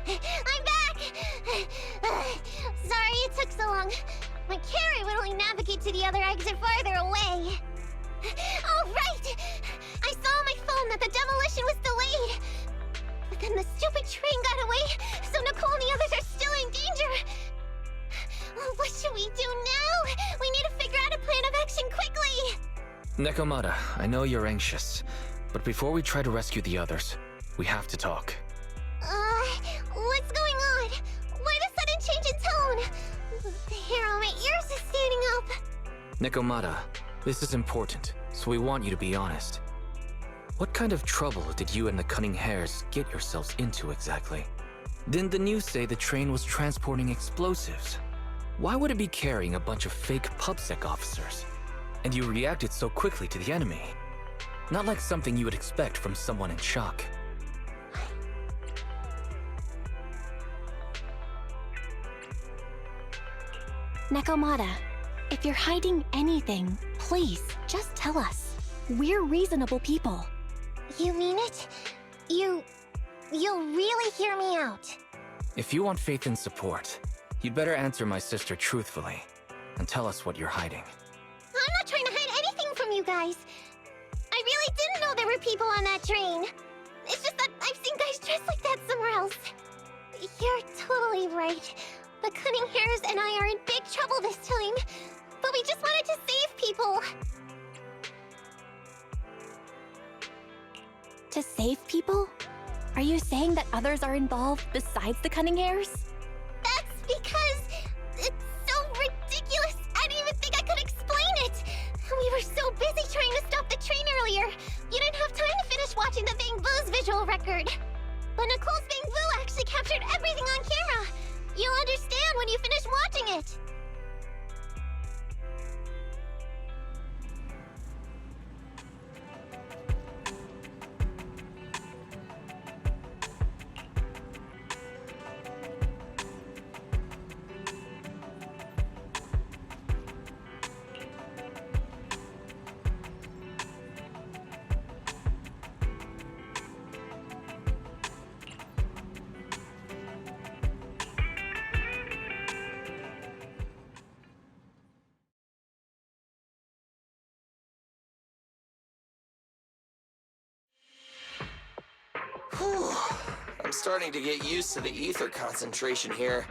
I'm back! Sorry it took so long. My carrot would only navigate to the other exit farther away. Oh, right! I saw on my phone that the demolition was delayed. But then the stupid train got away, so Nicole and the others are still in danger. What should we do now? We need to figure out a plan of action quickly! Nekomata, I know you're anxious, but before we try to rescue the others, we have to talk. What's going on? Why the sudden change in tone? The hair on my ears is standing up. Nekomata, this is important, so we want you to be honest. What kind of trouble did you and the Cunning Hares get yourselves into exactly? Didn't the news say the train was transporting explosives? Why would it be carrying a bunch of fake PubSec officers? And you reacted so quickly to the enemy. Not like something you would expect from someone in shock. Nekomata, if you're hiding anything, please, just tell us. We're reasonable people. You mean it? You'll really hear me out. If you want faith and support, you'd better answer my sister truthfully and tell us what you're hiding. I'm not trying to hide anything from you guys. I really didn't know there were people on that train. It's just that I've seen guys dressed like that somewhere else. You're totally right. The Cunning Hares and I are in big trouble this time. But we just wanted to save people. To save people? Are you saying that others are involved besides the Cunning Hares? That's because it's so ridiculous. I didn't even think I could explain it. We were so busy trying to stop the train earlier. You didn't have time to finish watching the Bang Boo's visual record. But Nicole's Bang Boo actually captured everything on camera. You'll understand when you finish watching it. I'm starting to get used to the ether concentration here.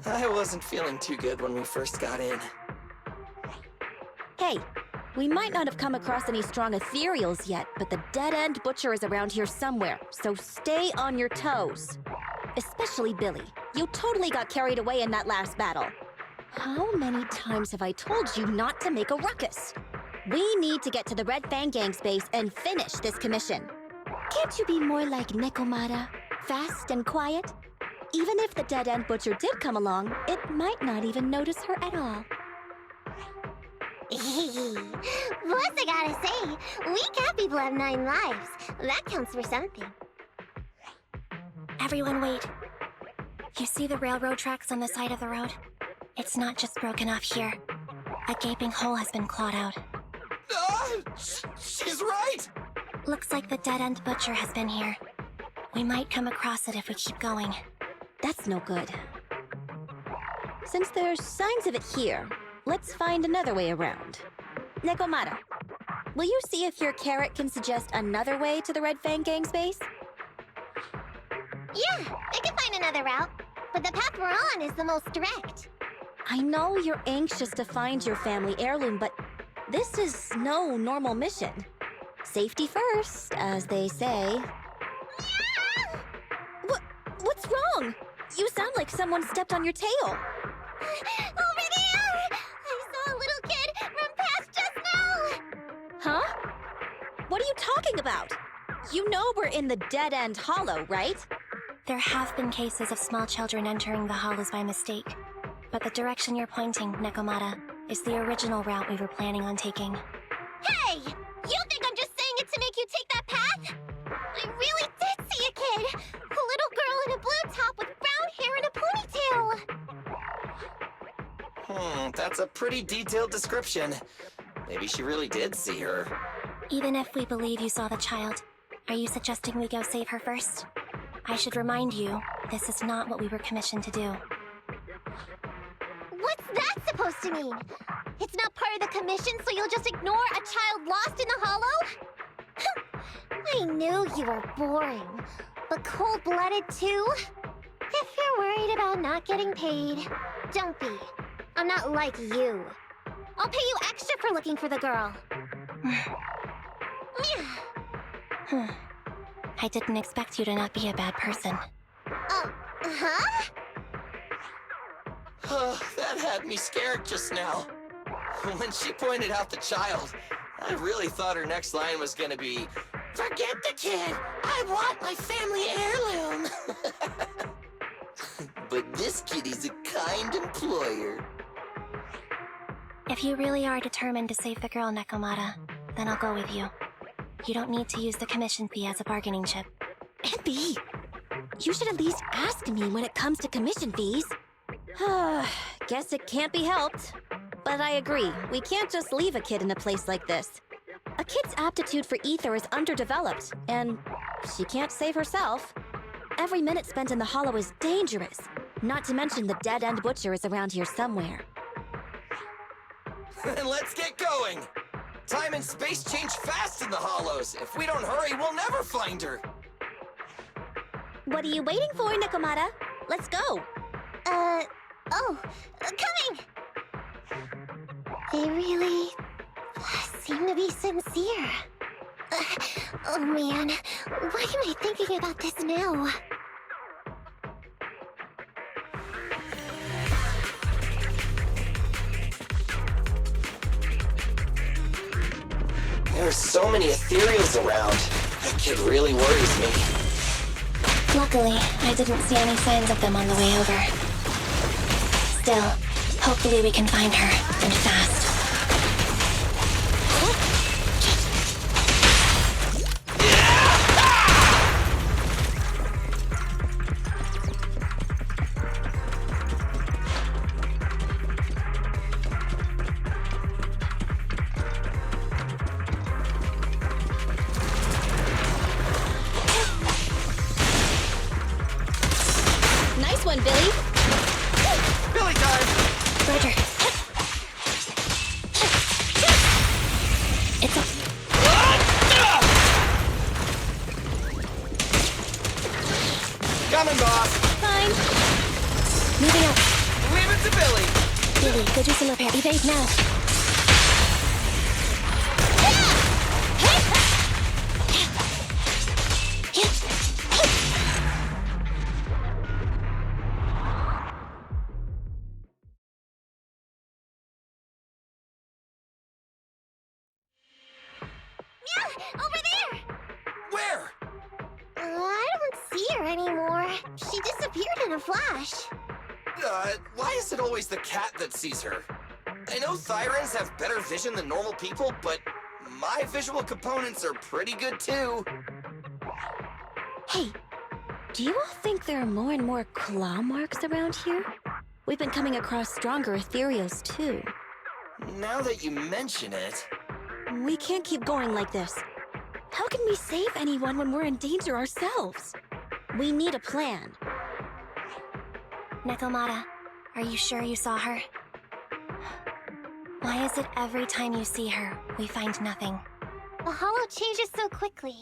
I wasn't feeling too good when we first got in. Hey, we might not have come across any strong ethereals yet, but the dead-end butcher is around here somewhere, so stay on your toes. Especially Billy. You totally got carried away in that last battle. How many times have I told you not to make a ruckus? We need to get to the Red Fang Gang's base and finish this commission. Can't you be more like Nekomata? Fast and quiet? Even if the dead-end butcher did come along, it might not even notice her at all. Plus, I gotta say, we cat people have 9 lives. That counts for something. Everyone wait. You see the railroad tracks on the side of the road? It's not just broken off here. A gaping hole has been clawed out. She's right! Looks like the dead-end butcher has been here. We might come across it if we keep going. That's no good. Since there's signs of it here, let's find another way around. Nekomata, will you see if your carrot can suggest another way to the Red Fang Gang's base? Yeah, I can find another route. But the path we're on is the most direct. I know you're anxious to find your family heirloom, but this is no normal mission. Safety first, as they say. What's wrong? You sound like someone stepped on your tail. Over there! I saw a little kid run past just now! Huh? What are you talking about? You know we're in the dead-end hollow, right? There have been cases of small children entering the hollows by mistake. But the direction you're pointing, Nekomata, is the original route we were planning on taking. Hey! You think I'm just saying it to make you take that path? I really did see a kid! A little girl in a blue top with brown hair and a ponytail! That's a pretty detailed description. Maybe she really did see her. Even if we believe you saw the child, are you suggesting we go save her first? I should remind you, this is not what we were commissioned to do. What's that supposed to mean? It's not part of the commission, so you'll just ignore a child lost in the hollow? I knew you were boring, but cold-blooded too? If you're worried about not getting paid, don't be. I'm not like you. I'll pay you extra for looking for the girl. I didn't expect you to not be a bad person. Huh? That had me scared just now. When she pointed out the child, I really thought her next line was gonna be, "Forget the kid! I want my family heirloom!" But this kitty's a kind employer. If you really are determined to save the girl, Nekomata, then I'll go with you. You don't need to use the commission fee as a bargaining chip. Envy! You should at least ask me when it comes to commission fees. Guess it can't be helped. But I agree, we can't just leave a kid in a place like this. A kid's aptitude for ether is underdeveloped, and she can't save herself. Every minute spent in the hollow is dangerous. Not to mention the dead-end butcher is around here somewhere. Then let's get going! Time and space change fast in the hollows. If we don't hurry, we'll never find her. What are you waiting for, Nekomata? Let's go! Coming! They really seem to be sincere. Oh man, why am I thinking about this now? There are so many ethereals around. That kid really worries me. Luckily, I didn't see any signs of them on the way over. Still, hopefully we can find her, and fast. Nice one, Billy! Billy time! Roger. It's a... Coming, boss! Fine. Moving up. Leave it to Billy! Billy, go do some repair. Evade now. Over there! Where? I don't see her anymore. She disappeared in a flash. Why is it always the cat that sees her? I know Thyrans have better vision than normal people, but my visual components are pretty good too. Hey, do you all think there are more and more claw marks around here? We've been coming across stronger ethereals too. Now that you mention it... We can't keep going like this. How can we save anyone when we're in danger ourselves? We need a plan. Nekomata, are you sure you saw her? Why is it every time you see her, we find nothing? The hollow changes so quickly.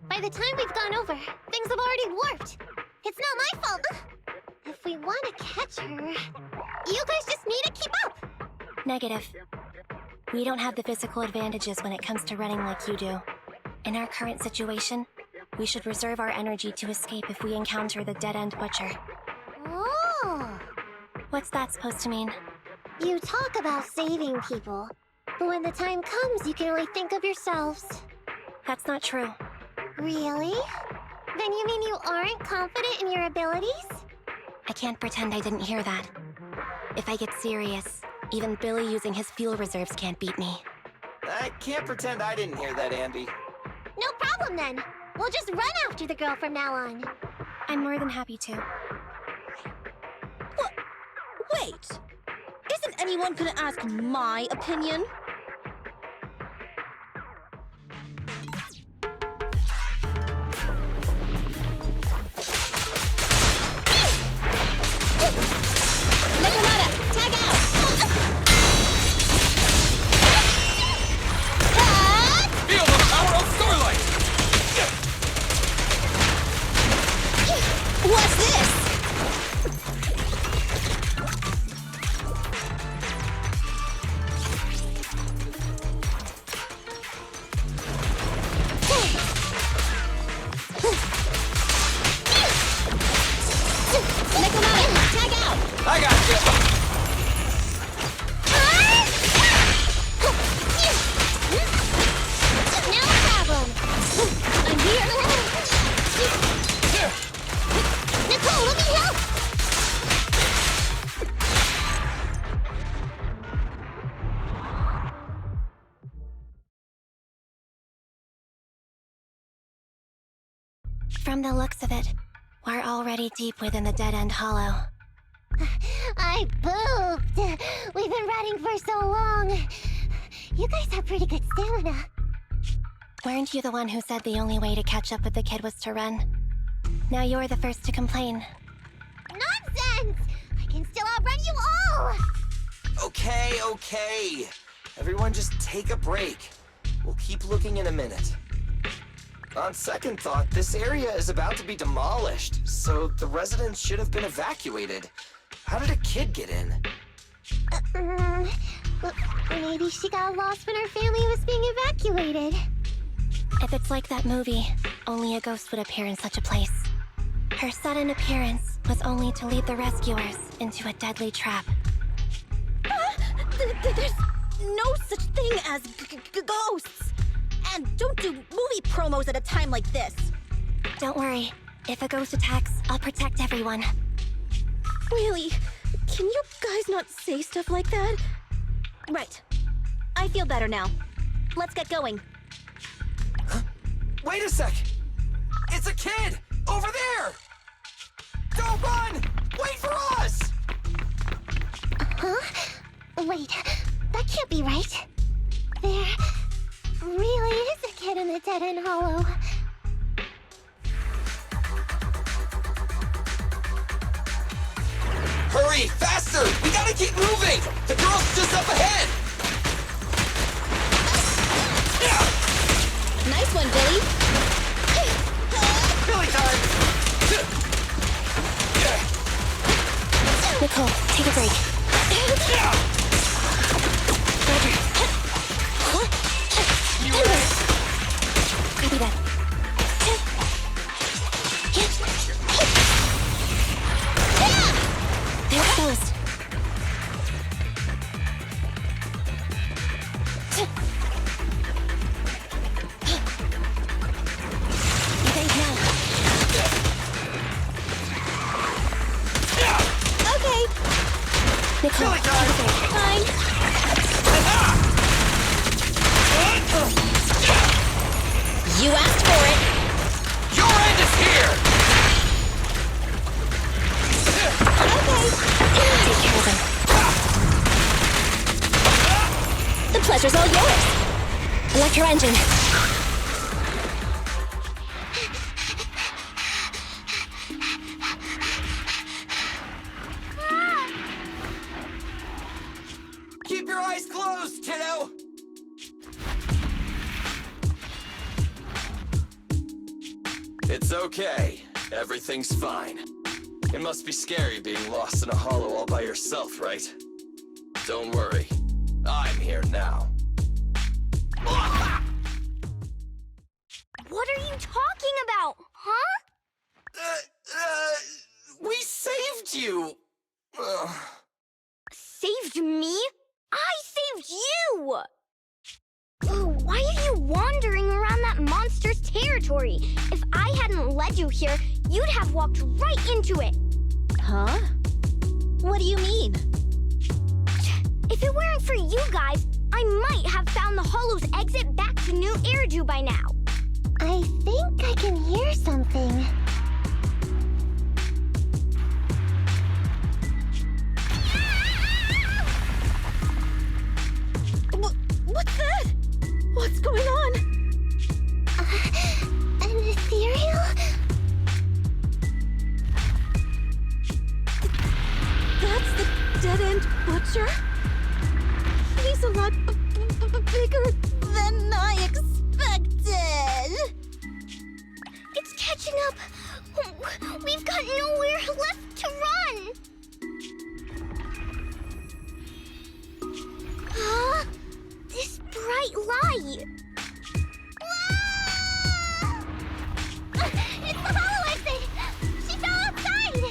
By the time we've gone over, things have already warped. It's not my fault. If we want to catch her, you guys just need to keep up. Negative. We don't have the physical advantages when it comes to running like you do. In our current situation, we should reserve our energy to escape if we encounter the dead-end butcher. Oh! What's that supposed to mean? You talk about saving people, but when the time comes, you can only think of yourselves. That's not true. Really? Then you mean you aren't confident in your abilities? I can't pretend I didn't hear that. If I get serious, even Billy using his fuel reserves can't beat me. I can't pretend I didn't hear that, Andy. No problem then. We'll just run after the girl from now on. I'm more than happy to. What? Wait! Isn't anyone gonna ask my opinion? From the looks of it, we're already deep within the dead-end hollow. I pooped! We've been running for so long. You guys have pretty good stamina. Weren't you the one who said the only way to catch up with the kid was to run? Now you're the first to complain. Nonsense! I can still outrun you all! Okay. Everyone just take a break. We'll keep looking in a minute. On second thought, this area is about to be demolished, so the residents should have been evacuated. How did a kid get in? Maybe she got lost when her family was being evacuated. If it's like that movie, only a ghost would appear in such a place. Her sudden appearance was only to lead the rescuers into a deadly trap. There's no such thing as ghosts! And don't do movie promos at a time like this! Don't worry. If a ghost attacks, I'll protect everyone. Really? Can you guys not say stuff like that? Right. I feel better now. Let's get going. Wait a sec! It's a kid! Over there! Don't run! Wait for us! Huh? Wait, that can't be right. There really is a kid in the dead-end hollow. Hurry, faster! We gotta keep moving! The girl's just up ahead! Nice one, Billy. Billy time! Nicole, take a break. Roger. Copy that. They're closed. Evade now. Okay, Nicole, Billy take time! a break. fine. You asked for it. Your end is here! Take care of them. The pleasure's all yours. Electro engine. Keep your eyes closed, kiddo! It's okay. Everything's fine. It must be scary being lost in a hollow all by yourself, right? Don't worry. I'm here now. What are you talking about, huh? We saved you! Saved me? I saved you! Why are you wandering around that monster's territory? If I hadn't led you here, you'd have walked right into it. Huh? What do you mean? If it weren't for you guys, I might have found the hollow's exit back to New Eridu by now. I think I can hear something. What's that? What's going on? An ethereal? That's the dead-end butcher? He's a lot bigger than I expected. It's catching up. We've got nowhere left to run. Huh? This bright light. Ah! It's the hollow exit. She fell outside.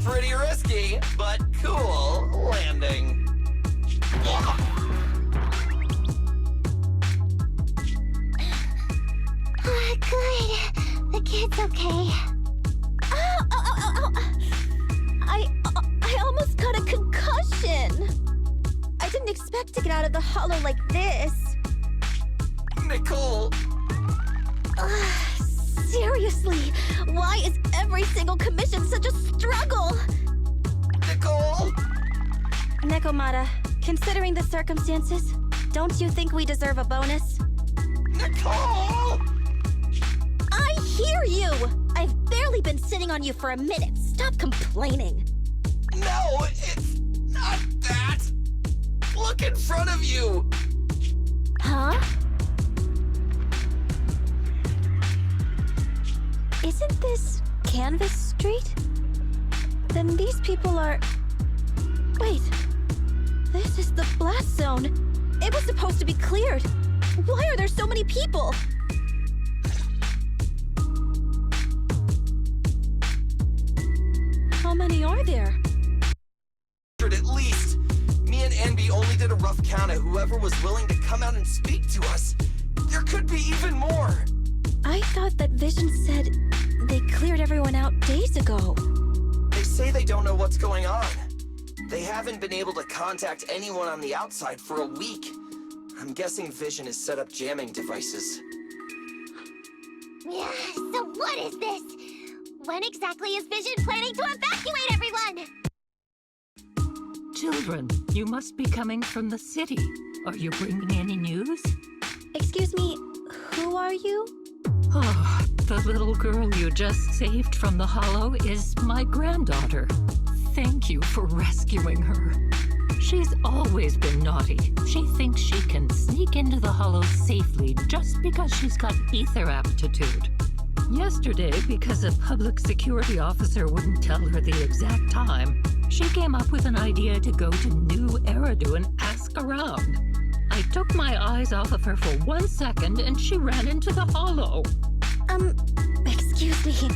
Pretty risky, but cool landing. Good. The kid's okay. I almost got a concussion. have to get out of the hollow like this. Nicole! Seriously, why is every single commission such a struggle? Nicole! Nekomata, considering the circumstances, don't you think we deserve a bonus? Nicole! I hear you! I've barely been sitting on you for a minute. Stop complaining. No, it's not that! Look in front of you! Huh? Isn't this Canvas Street? Then these people are... Wait. This is the blast zone. It was supposed to be cleared. Why are there so many people? How many are there? At least. Me and Anby only did a rough count of whoever was willing to come out and speak to us. There could be even more. I thought that Vision said they cleared everyone out days ago. They say they don't know what's going on. They haven't been able to contact anyone on the outside for a week. I'm guessing Vision has set up jamming devices. Yeah, so what is this? When exactly is Vision planning to evacuate everyone? Children, you must be coming from the city. Are you bringing any news? Excuse me, who are you? Oh, the little girl you just saved from the hollow is my granddaughter. Thank you for rescuing her. She's always been naughty. She thinks she can sneak into the hollow safely just because she's got ether aptitude. Yesterday, because a public security officer wouldn't tell her the exact time, she came up with an idea to go to New Eridu and ask around. I took my eyes off of her for 1 second and she ran into the hollow. Excuse me,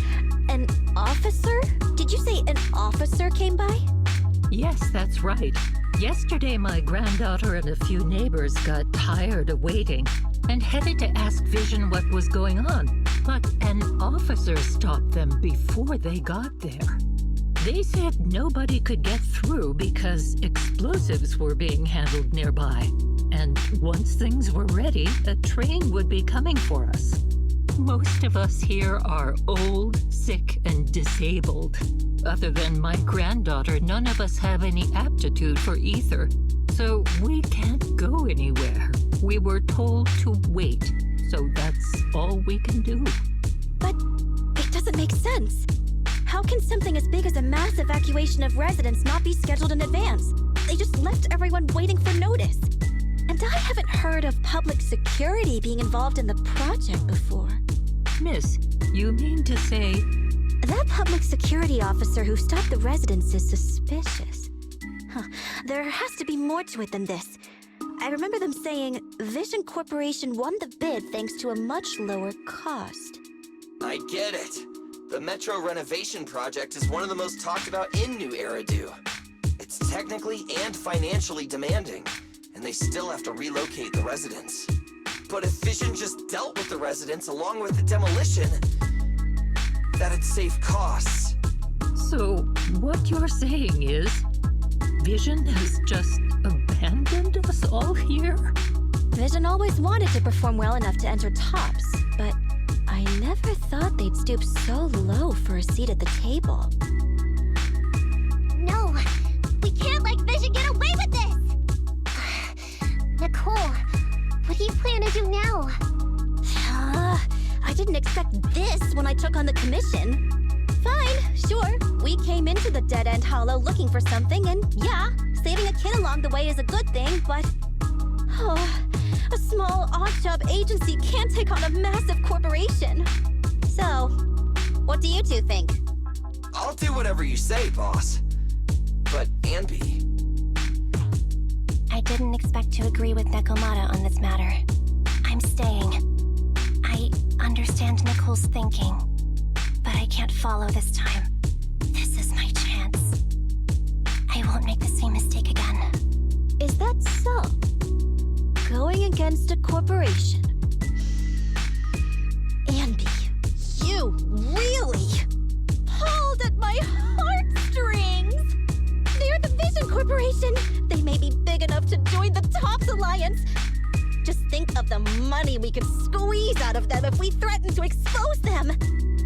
an officer? Did you say an officer came by? Yes, that's right. Yesterday, my granddaughter and a few neighbors got tired of waiting and headed to ask Vision what was going on. But an officer stopped them before they got there. They said nobody could get through because explosives were being handled nearby. And once things were ready, a train would be coming for us. Most of us here are old, sick, and disabled. Other than my granddaughter, none of us have any aptitude for ether. So we can't go anywhere. We were told to wait. So that's all we can do. But it doesn't make sense. How can something as big as a mass evacuation of residents not be scheduled in advance? They just left everyone waiting for notice. And I haven't heard of public security being involved in the project before. Miss, you mean to say... That public security officer who stopped the residents is suspicious. There has to be more to it than this. I remember them saying Vision Corporation won the bid thanks to a much lower cost. I get it. The Metro renovation project is one of the most talked about in New Eridu. It's technically and financially demanding, and they still have to relocate the residents. But if Vision just dealt with the residents along with the demolition, that'd save costs. So, what you're saying is, Vision has just abandoned us all here? Vision always wanted to perform well enough to enter tops, but I never thought they'd stoop so low for a seat at the table. No, we can't let Vision get away with this! Nicole, what do you plan to do now? I didn't expect this when I took on the commission. Fine, sure. We came into the dead-end hollow looking for something, and yeah, saving a kid along the way is a good thing, but... a small odd-job agency can't take on a massive corporation. So, what do you two think? I'll do whatever you say, boss. But Anby... I didn't expect to agree with Nekomata on this matter. I'm staying. I understand Nicole's thinking, but I can't follow this time. This is my chance. I won't make the same mistake again. Is that so? Going against a corporation? Anby, you really pulled at my heartstrings! They're the Vision Corporation! They made may be big enough to join the Tops Alliance. Just think of the money we could squeeze out of them if we threaten to expose them.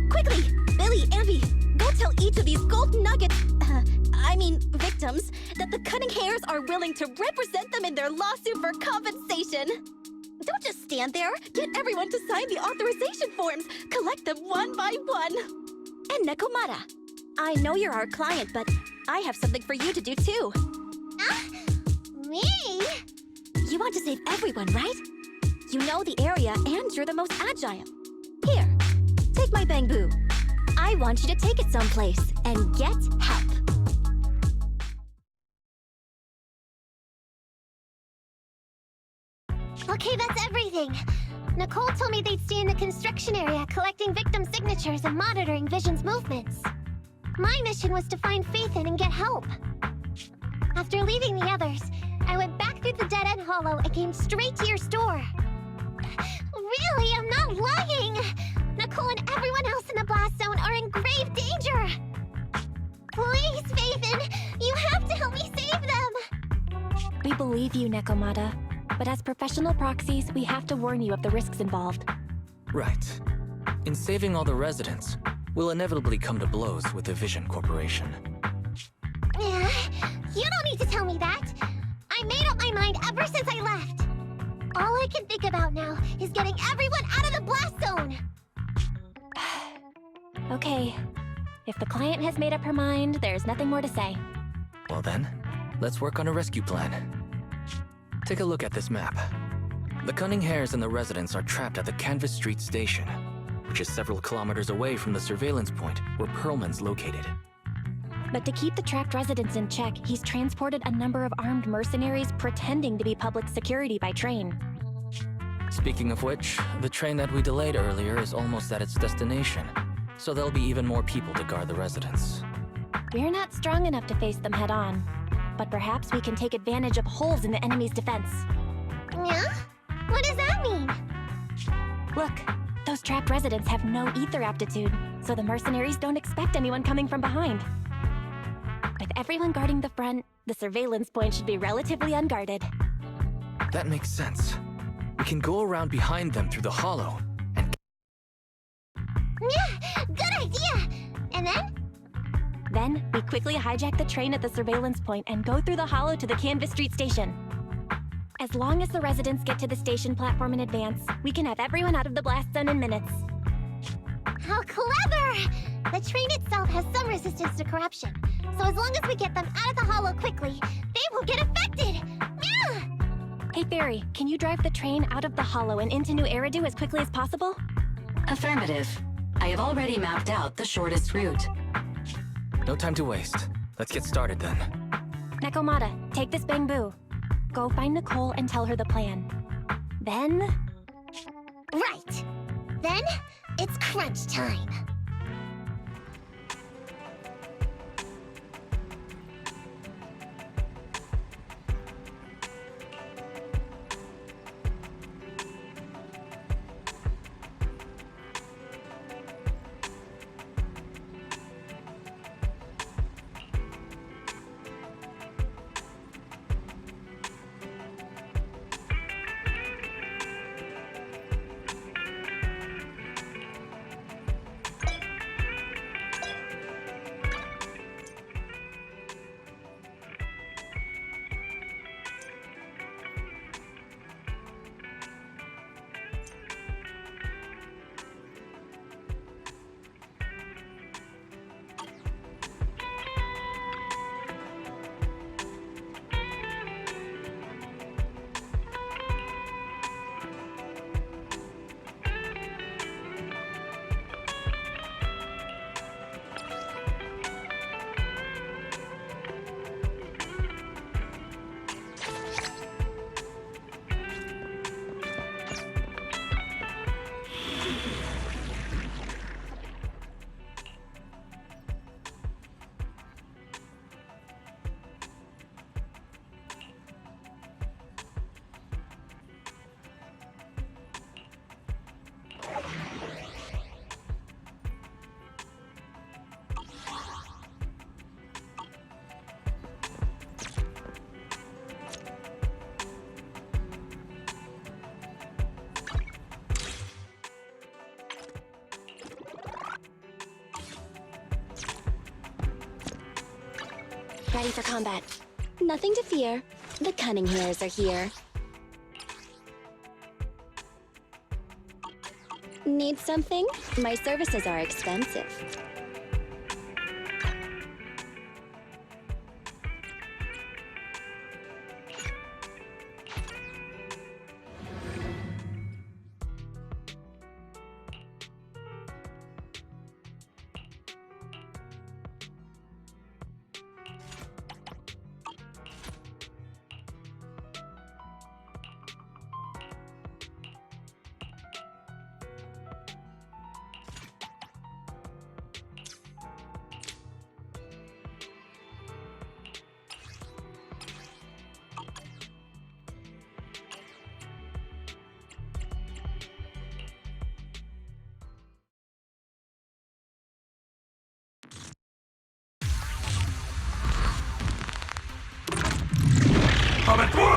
Quickly, Billy, Ambi, go tell each of these gold nuggets, victims, that the Cunning Hares are willing to represent them in their lawsuit for compensation. Don't just stand there. Get everyone to sign the authorization forms. Collect them one by one. And Nekomata, I know you're our client, but I have something for you to do too. Me? You want to save everyone, right? You know the area and you're the most agile. Here, take my bamboo. I want you to take it someplace and get help. Okay, that's everything. Nicole told me they'd stay in the construction area, collecting victim signatures and monitoring Vision's movements. My mission was to find Faithin and get help. After leaving the others, I went back through the dead-end hollow and came straight to your store. Really, I'm not lying! Nicole and everyone else in the blast zone are in grave danger! Please, Faithin, you have to help me save them! We believe you, Nekomata. But as professional proxies, we have to warn you of the risks involved. Right. In saving all the residents, we'll inevitably come to blows with the Vision Corporation. Yeah, you don't need to tell me that. I made up my mind ever since I left. All I can think about now is getting everyone out of the blast zone. Okay. If the client has made up her mind, there's nothing more to say. Well then, let's work on a rescue plan. Take a look at this map. The Cunning Hares and the residents are trapped at the Canvas Street station, which is several kilometers away from the surveillance point where Perlman's located. But to keep the trapped residents in check, he's transported a number of armed mercenaries pretending to be public security by train. Speaking of which, the train that we delayed earlier is almost at its destination, so there'll be even more people to guard the residents. We're not strong enough to face them head-on, but perhaps we can take advantage of holes in the enemy's defense. Yeah? What does that mean? Look, those trapped residents have no ether aptitude, so the mercenaries don't expect anyone coming from behind. With everyone guarding the front, the surveillance point should be relatively unguarded. That makes sense. We can go around behind them through the hollow, and... Yeah, good idea! And then? Then, we quickly hijack the train at the surveillance point and go through the hollow to the Canvas Street station. As long as the residents get to the station platform in advance, we can have everyone out of the blast zone in minutes. How clever! The train itself has some resistance to corruption, so as long as we get them out of the hollow quickly, they won't get affected! Yeah! Hey Fairy, can you drive the train out of the hollow and into New Eridu as quickly as possible? Affirmative. I have already mapped out the shortest route. no time to waste. Let's get started then. Nekomata, take this bamboo. Go find Nicole and tell her the plan. Then... Right! Then, it's crunch time. Ready for combat. Nothing to fear. The cunning hairs are here. Need something? My services are expensive.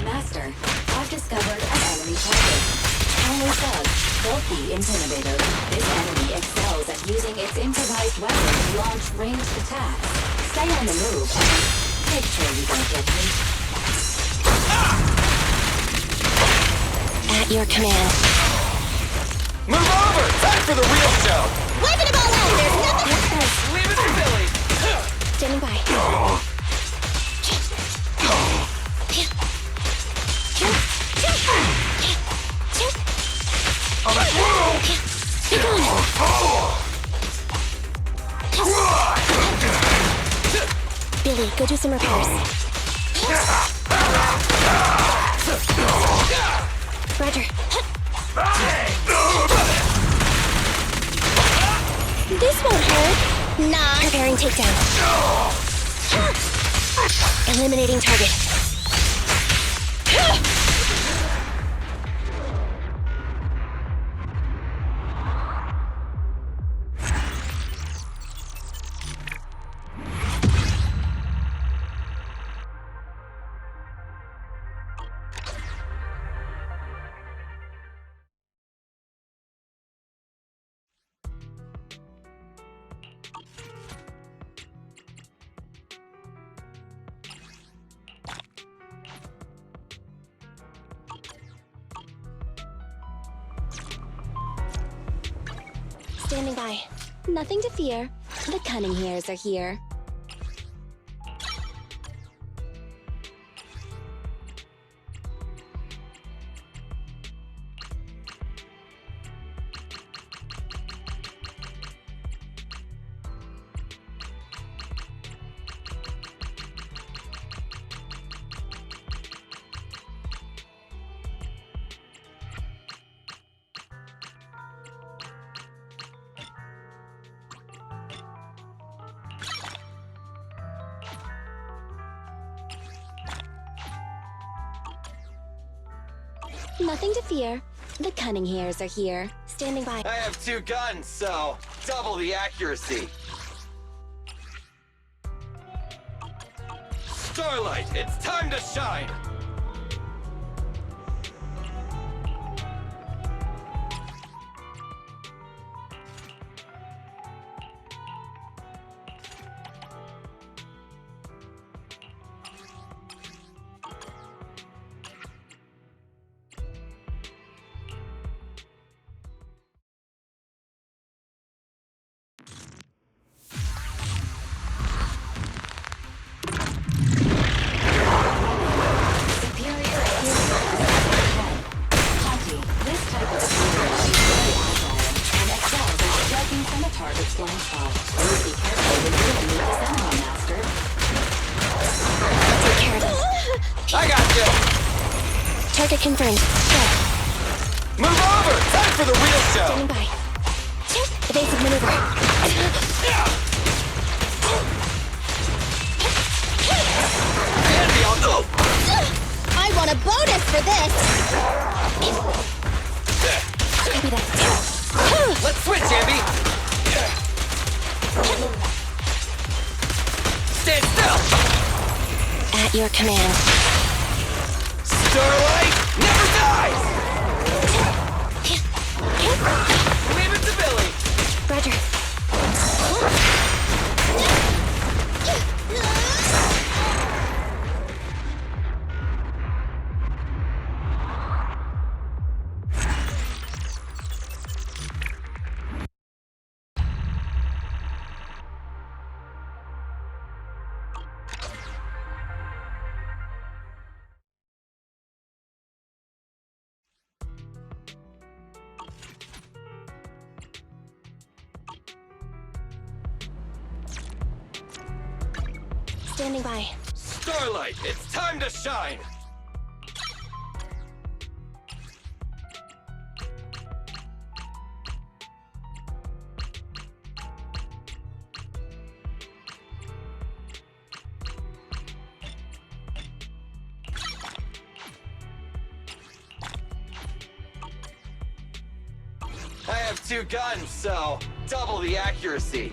Master, I've discovered an enemy target. Only Thug, Filthy Intimidator. This enemy excels at using its improvised weapon to launch ranged attacks. Stay on the move and make sure you don't get me. At your command. Move over! Time for the real show! Wiping them all out! There's nothing. Leave it to Billy! Standing by. Be gone. Billy, go do some repairs. Roger. This won't hurt. Nah. Preparing takedown. Eliminating target. Standing by. Nothing to fear. The cunning hairs are here. Nothing to fear. The cunning hairs are here. Standing by. I have 2 guns, so double the accuracy. Starlight, it's time to shine! Target's blind spot. Please be careful when you don't need to send one, Master. I'll take care of it. I got you! Target confirmed. Go. Move over! Time for the real show! Standing by. Evasive maneuver. Andy, I'll go! I want a bonus for this! Copy that. Let's switch, Ambi! Stand still! At your command. Starlight never dies! Leave it to Billy! Roger. standing by. Starlight, it's time to shine! I have 2 guns, so double the accuracy.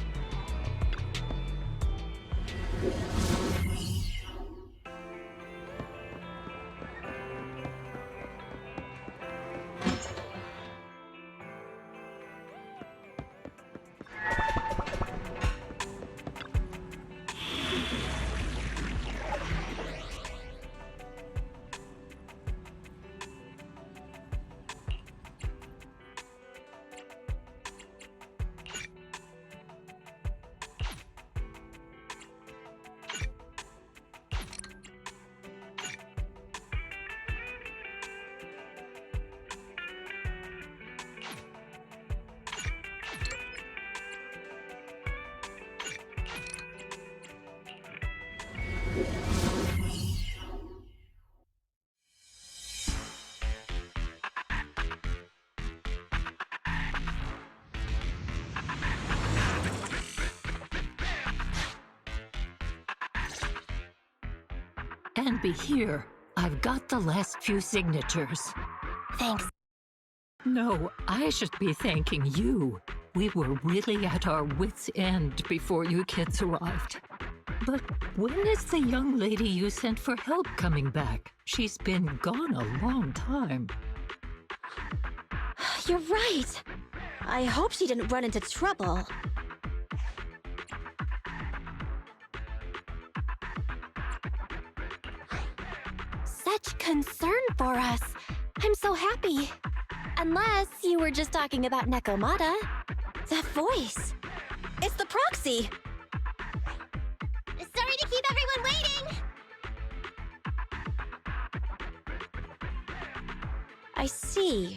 And be here. I've got the last few signatures. Thanks. No, I should be thanking you. We were really at our wits' end before you kids arrived. But when is the young lady you sent for help coming back? She's been gone a long time. You're right. I hope she didn't run into trouble. Such concern for us. I'm so happy. Unless you were just talking about Nekomata. That voice. It's the proxy. Sorry to keep everyone waiting! I see.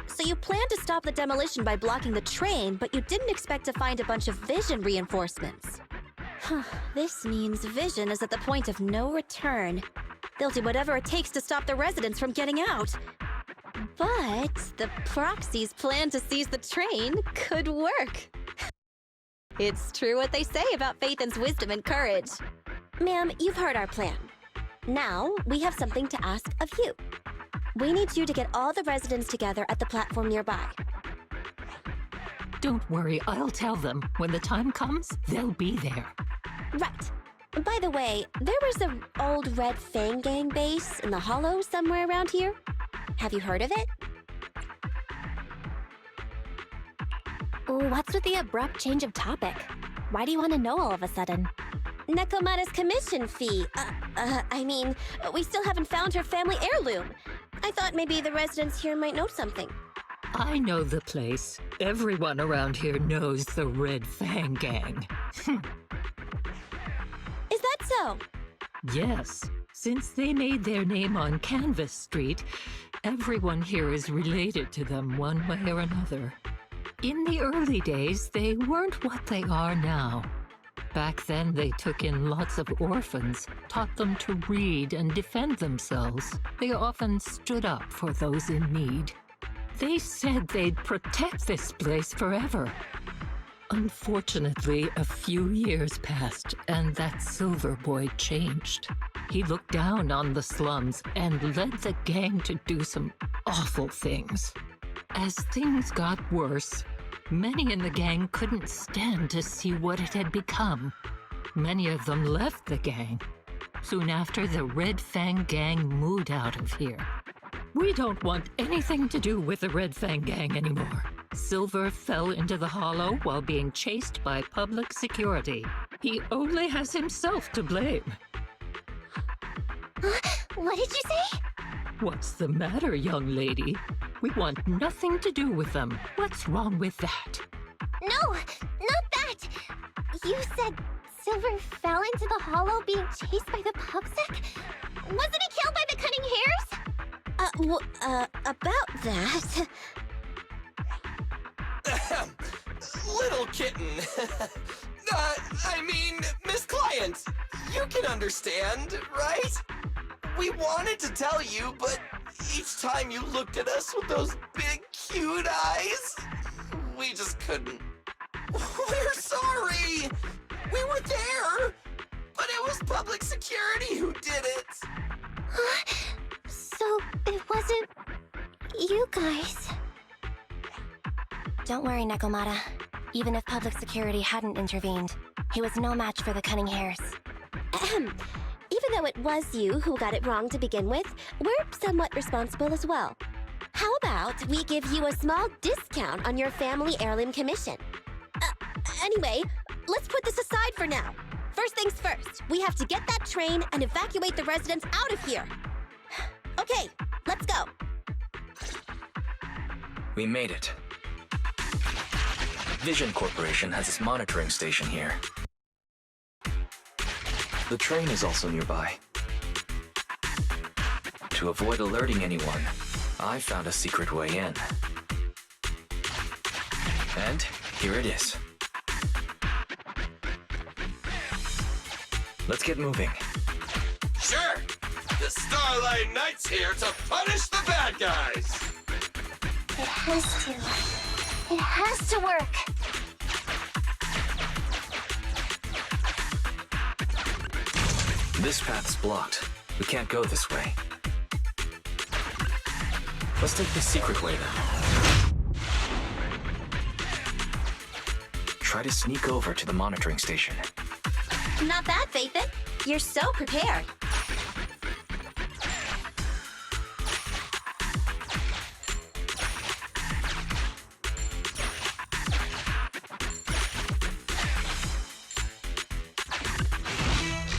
So you planned to stop the demolition by blocking the train, but you didn't expect to find a bunch of vision reinforcements. This means Vision is at the point of no return. They'll do whatever it takes to stop the residents from getting out. But the proxy's plan to seize the train could work. It's true what they say about Phaethon's wisdom and courage. Ma'am, you've heard our plan. Now, we have something to ask of you. We need you to get all the residents together at the platform nearby. Don't worry, I'll tell them. When the time comes, they'll be there. Right. By the way, there was an old Red Fang Gang base in the Hollow somewhere around here. Have you heard of it? What's with the abrupt change of topic? Why do you want to know all of a sudden? Nekomata's commission fee. We still haven't found her family heirloom. I thought maybe the residents here might know something. I know the place. Everyone around here knows the Red Fang Gang. Is that so? Yes. Since they made their name on Canvas Street, everyone here is related to them one way or another. In the early days, they weren't what they are now. Back then, they took in lots of orphans, taught them to read and defend themselves. They often stood up for those in need. They said they'd protect this place forever. Unfortunately, a few years passed, and that Silver Boy changed. He looked down on the slums and led the gang to do some awful things. As things got worse, many in the gang couldn't stand to see what it had become. Many of them left the gang. Soon after, the Red Fang Gang moved out of here. We don't want anything to do with the Red Fang Gang anymore. Silver fell into the Hollow while being chased by public security. He only has himself to blame. What did you say? What's the matter, young lady? We want nothing to do with them. What's wrong with that? No, not that! You said Silver fell into the Hollow being chased by the pubsec? Wasn't he killed by the Cunning Hares? About that... Little kitten. Miss Client, you can could understand, right? We wanted to tell you, but each time you looked at us with those big, cute eyes, we just couldn't. We're sorry! We were there, but it was public security who did it! So, it wasn't... you guys. Don't worry, Nekomata. Even if public security hadn't intervened, he was no match for the Cunning Hares. Ahem. Even though it was you who got it wrong to begin with, we're somewhat responsible as well. How about we give you a small discount on your family heirloom commission? Anyway, let's put this aside for now. First things first, we have to get that train and evacuate the residents out of here. Okay, let's go. We made it. Vision Corporation has its monitoring station here. The train is also nearby. To avoid alerting anyone, I found a secret way in. And here it is. Let's get moving. Sure! The Starlight Knight's here to punish the bad guys! It has to. It has to work. This path's blocked. We can't go this way. Let's take the secret way then. Try to sneak over to the monitoring station. Not bad, Faithin. You're so prepared.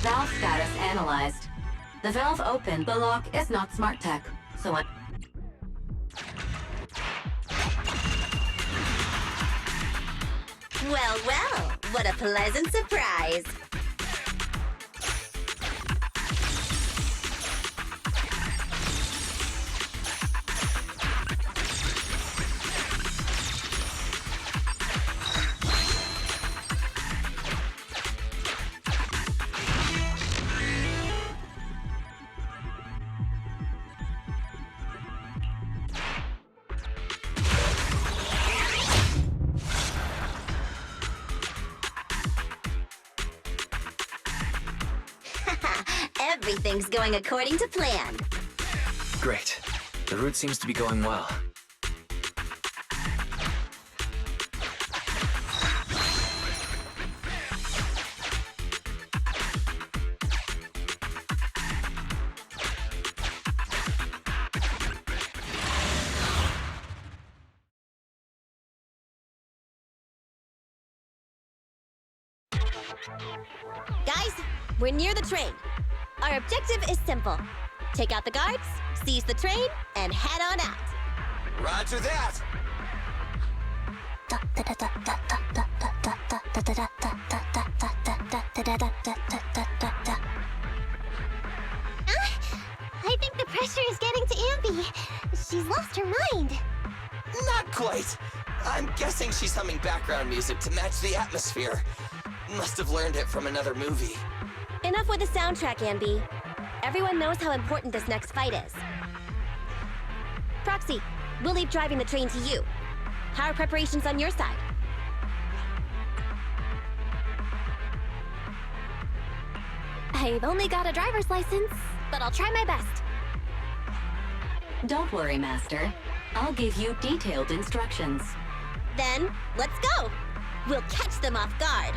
Valve status analyzed. The valve opened. The lock is not smart tech, so I... Well, well, what a pleasant surprise. Everything's going according to plan. Great. The route seems to be going well. Guys, we're near the train. Our objective is simple. Take out the guards, seize the train, and head on out. Roger that! I think the pressure is getting to Ambi. She's lost her mind. Not quite. I'm guessing she's humming background music to match the atmosphere. Must have learned it from another movie. Enough with the soundtrack, Ambi. Everyone knows how important this next fight is. Proxy, we'll leave driving the train to you. How are preparations on your side? I've only got a driver's license, but I'll try my best. Don't worry, Master. I'll give you detailed instructions. Then, let's go! We'll catch them off guard.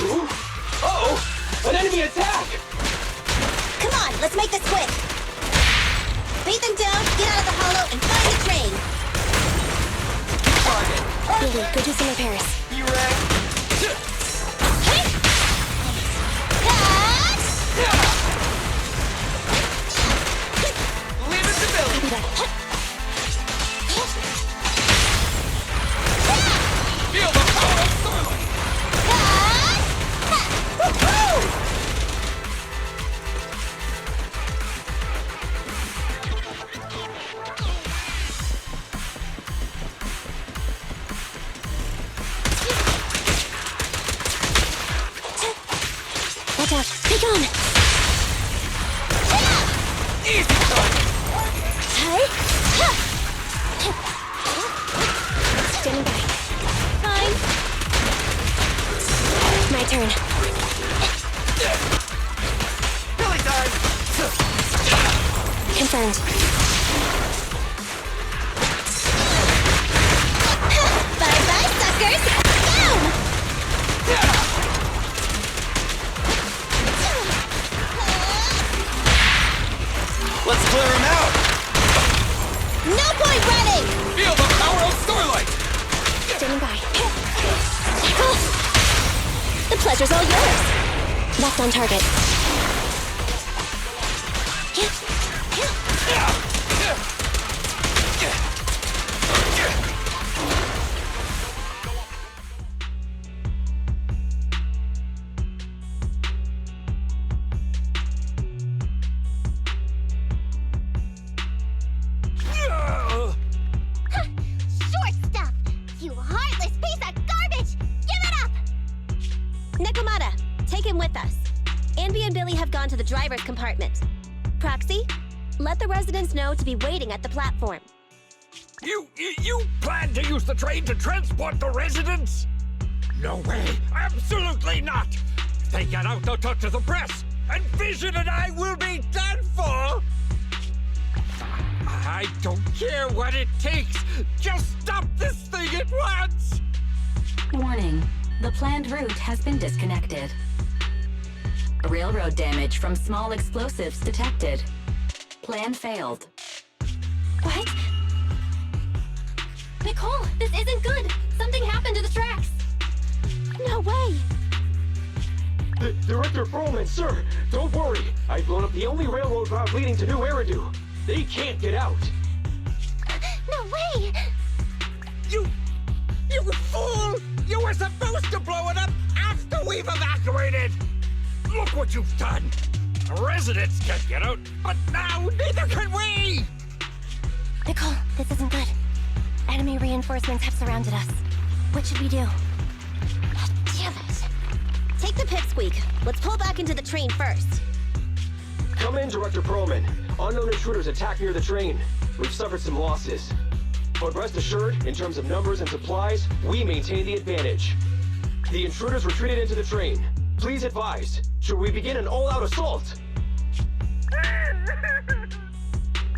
Uh-oh! An enemy attack! Come on, let's make this quick! Beat them down, get out of the hollow, and find the train! Target! Billy, go do some repairs. You ready? Leave it to Billy! Feel the power of Starlight! Take on! Easy time! Hey! Standing by. Fine. My turn. Billy time! Confirmed. Bye-bye, suckers! Down! Let's clear him out! No point running! Feel the power of Starlight! Standing by. Nickel! The pleasure's all yours. Locked on target. Short stuff! You heartless piece of garbage! Give it up! Nekomata, take him with us. Anby and Billy have gone to the driver's compartment. Proxy, let the residents know to be waiting at the platform. You plan to use the train to transport the residents? No way! Absolutely not! If they get out, they'll talk to the press, and Vision and I will be done for! I don't care what it takes! Just stop this thing at once! Warning. The planned route has been disconnected. Railroad damage from small explosives detected. Plan failed. What? Nicole, this isn't good! Something happened to the tracks! No way! Director Frohman, sir, don't worry. I've blown up the only railroad route leading to New Eridu. They can't get out. No way! You fool! You were supposed to blow it up after we've evacuated! Look what you've done! The residents can't get out, but now neither can we! Nicole, this isn't good. Enemy reinforcements have surrounded us. What should we do? Damn it! Take the pipsqueak. Let's pull back into the train first. Come in, Director Perlman. Unknown intruders attacked near the train. We've suffered some losses. But rest assured, in terms of numbers and supplies, we maintain the advantage. The intruders retreated into the train. Please advise, should we begin an all-out assault?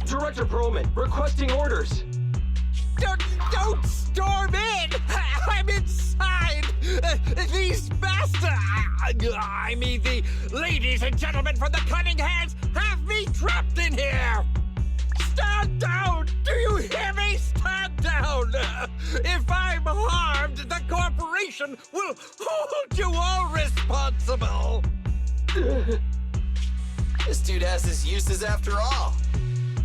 Director Perlman, requesting orders. Don't storm in! I'm inside! These bastards! I mean, the ladies and gentlemen from the Cunning Hands have me trapped in here! Stand down! Do you hear me? Stand down! If I'm harmed, the corporation will hold you all responsible! This dude has his uses after all.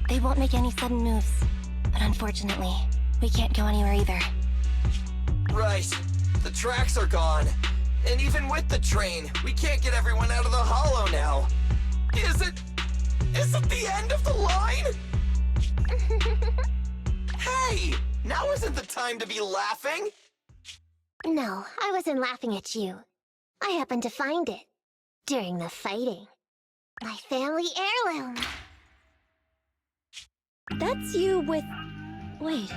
They won't make any sudden moves. But unfortunately, we can't go anywhere either. Right. The tracks are gone. And even with the train, we can't get everyone out of the hollow now. Is it the end of the line? Hey! Now isn't the time to be laughing! No, I wasn't laughing at you. I happened to find it. During the fighting. My family heirloom. That's you with... Wait.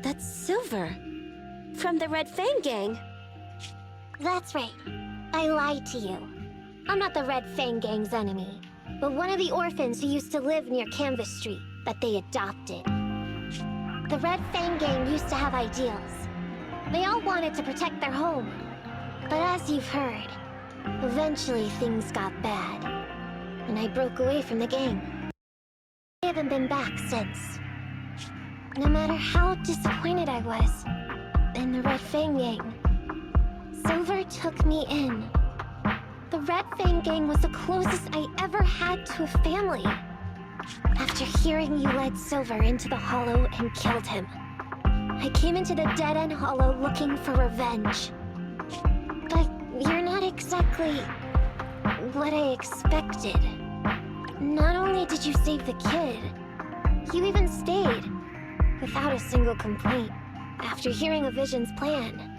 That's Silver. From the Red Fang Gang. That's right. I lied to you. I'm not the Red Fang Gang's enemy, but one of the orphans who used to live near Canvas Street that they adopted. The Red Fang Gang used to have ideals. They all wanted to protect their home. But as you've heard, eventually things got bad. And I broke away from the gang. I haven't been back since. No matter how disappointed I was in the Red Fang Gang, Silver took me in. The Red Fang Gang was the closest I ever had to a family. After hearing you led Silver into the Hollow and killed him, I came into the dead-end Hollow looking for revenge. But you're not exactly what I expected. Not only did you save the kid, you even stayed, without a single complaint, after hearing a Vision's plan.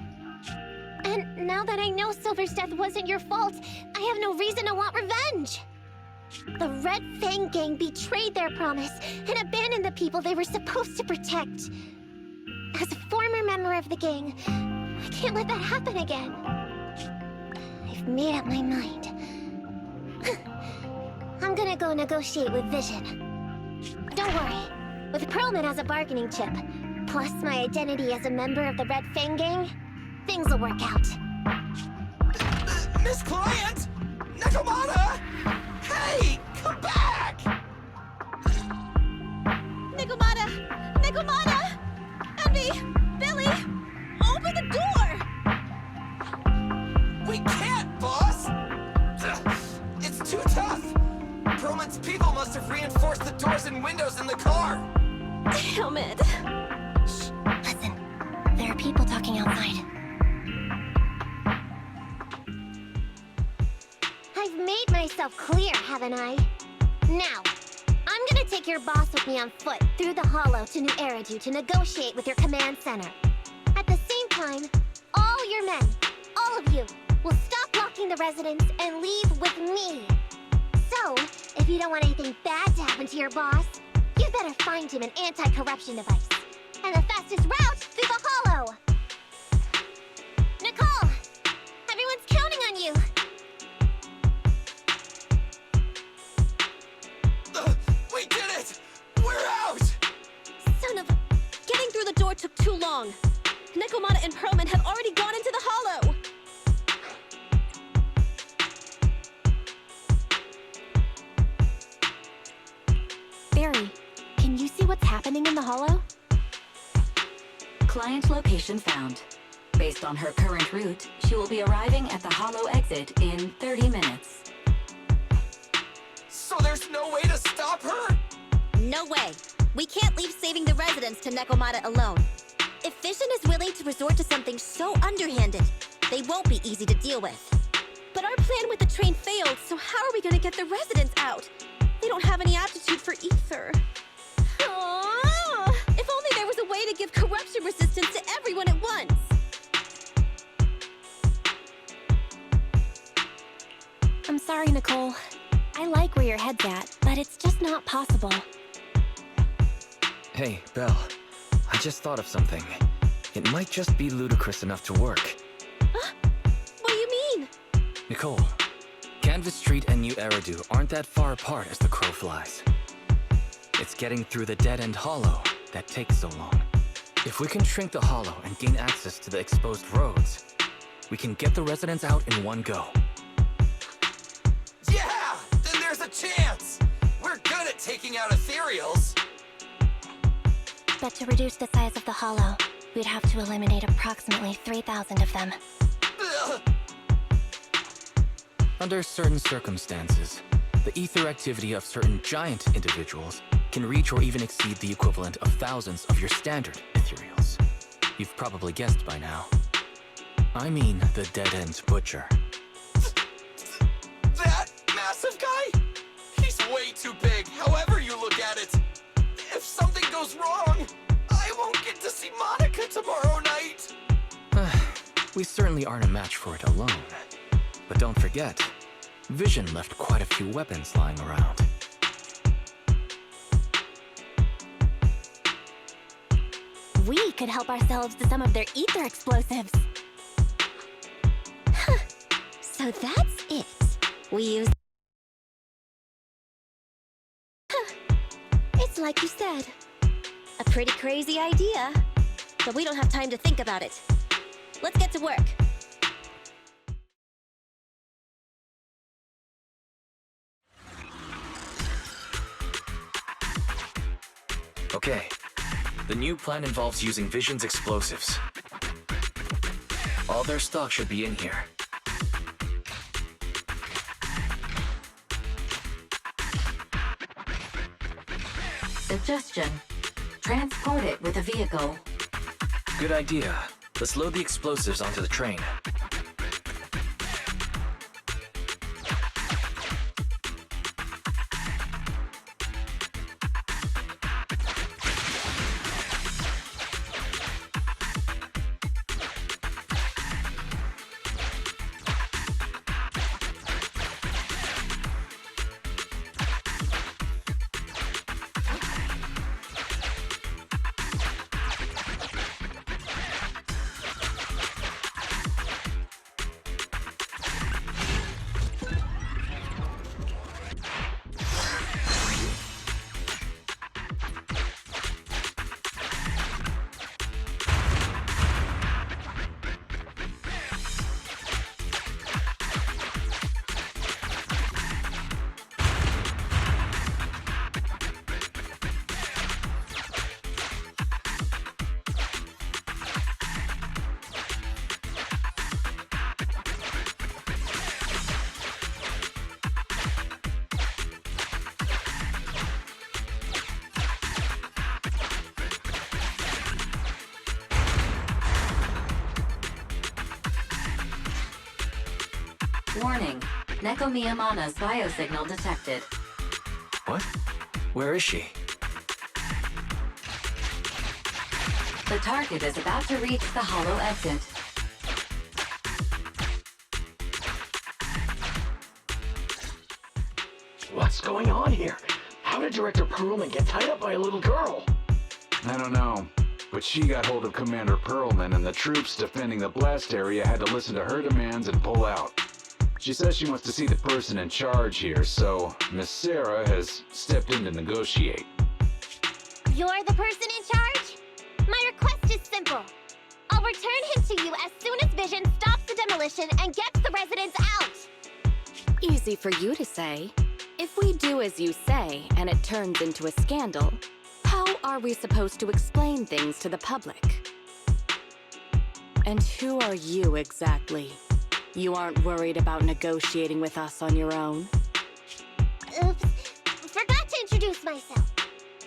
And now that I know Silver's death wasn't your fault, I have no reason to want revenge. The Red Fang Gang betrayed their promise and abandoned the people they were supposed to protect. As a former member of the gang, I can't let that happen again. I've made up my mind. I'm gonna go negotiate with Vision. Don't worry. With Perlman as a bargaining chip, plus my identity as a member of the Red Fang Gang, things will work out. Miss Client! Nakamata! Hey, come back! Nakamata! Nakamata! Envy! Billy! Open the door! We can't, boss! It's too tough! Perlman's people must have reinforced the doors and windows in the car! Damn it! Shh, listen. There are people talking outside. I've made myself clear, haven't I? Now, I'm gonna take your boss with me on foot through the Hollow to New Eridu to negotiate with your command center. At the same time, all your men, all of you, will stop blocking the residents and leave with me. So, if you don't want anything bad to happen to your boss, you better find him an anti-corruption device. And the fastest route through the Hollow! Nicole! Everyone's counting on you! We did it! We're out! Son of... Getting through the door took too long. Nakamata and Perlman have already gone into the Hollow! Barry, can you see what's happening in the Hollow? Client location found. Based on her current route, she will be arriving at the Hollow exit in 30 minutes. So there's no way to stop her? No way. We can't leave saving the residents to Nakamata alone. If Vision is willing to resort to something so underhanded, they won't be easy to deal with. But our plan with the train failed, so how are we gonna get the residents out? They don't have any aptitude for ether. Aww. If only there was a way to give corruption resistance to everyone at once. I'm sorry, Nicole. I like where your head's at, but it's just not possible. Hey, Belle. I just thought of something. It might just be ludicrous enough to work. What do you mean? Nicole, Canvas Street and New Eridu aren't that far apart as the crow flies. It's getting through the dead-end hollow that takes so long. If we can shrink the hollow and gain access to the exposed roads, we can get the residents out in one go. Yeah! Then there's a chance! We're good at taking out ethereals! But to reduce the size of the Hollow, we'd have to eliminate approximately 3,000 of them. Ugh. Under certain circumstances, the ether activity of certain giant individuals can reach or even exceed the equivalent of thousands of your standard ethereals. You've probably guessed by now. I mean the dead-end butcher. That massive guy? He's way too big, however you look at it. If something goes wrong, I won't get to see Monica tomorrow night. We certainly aren't a match for it alone. But don't forget, Vision left quite a few weapons lying around. We could help ourselves to some of their ether explosives. So that's it. We use... It's like you said. A pretty crazy idea. But we don't have time to think about it. Let's get to work. Okay. The new plan involves using Vision's explosives. All their stock should be in here. Suggestion: transport it with a vehicle. Good idea. Let's load the explosives onto the train. Warning. Neko Miyamana's biosignal detected. What? Where is she? The target is about to reach the hollow exit. What's going on here? How did Director Perlman get tied up by a little girl? I don't know, but she got hold of Commander Perlman, and the troops defending the blast area had to listen to her demands and pull out. She says she wants to see the person in charge here, so Miss Sarah has stepped in to negotiate. You're the person in charge? My request is simple. I'll return him to you as soon as Vision stops the demolition and gets the residents out. Easy for you to say. If we do as you say and it turns into a scandal, how are we supposed to explain things to the public? And who are you exactly? You aren't worried about negotiating with us on your own? Oops. Forgot to introduce myself.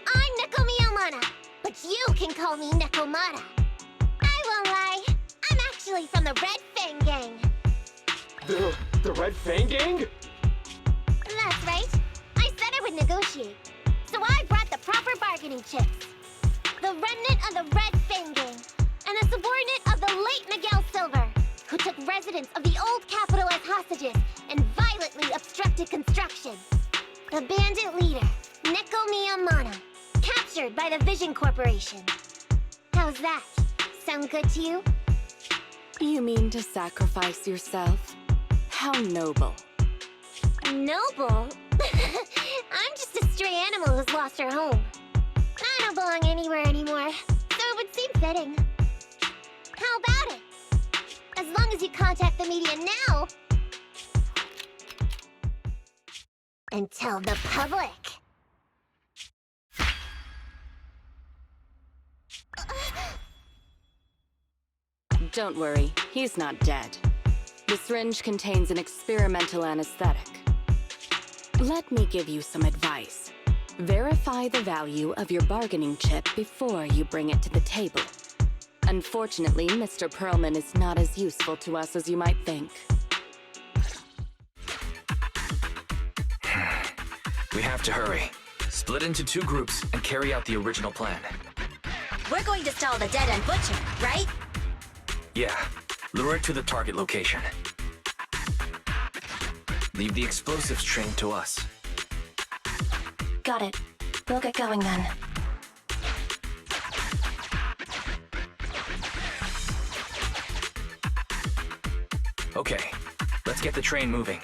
I'm Neko Miyamana, but you can call me Nekomata. I won't lie. I'm actually from the Red Fang Gang. The Red Fang Gang? That's right. I said I would negotiate. So I brought the proper bargaining chips. The remnant of the Red Fang Gang, and a subordinate of the late Miguel Silver, who took residents of the old capital as hostages and violently obstructed construction. The bandit leader, Neko Miyamana, captured by the Vision Corporation. How's that? Sound good to you? You mean to sacrifice yourself? How noble. Noble? I'm just a stray animal who's lost her home. I don't belong anywhere anymore, so it would seem fitting. How about it? As long as you contact the media now and tell the public. Don't worry, he's not dead. The syringe contains an experimental anesthetic. Let me give you some advice. Verify the value of your bargaining chip before you bring it to the table. Unfortunately, Mr. Perlman is not as useful to us as you might think. We have to hurry. Split into 2 groups and carry out the original plan. We're going to stall the dead-end butcher, right? Yeah, lure it to the target location. Leave the explosives train to us. Got it. We'll get going then. Okay, let's get the train moving.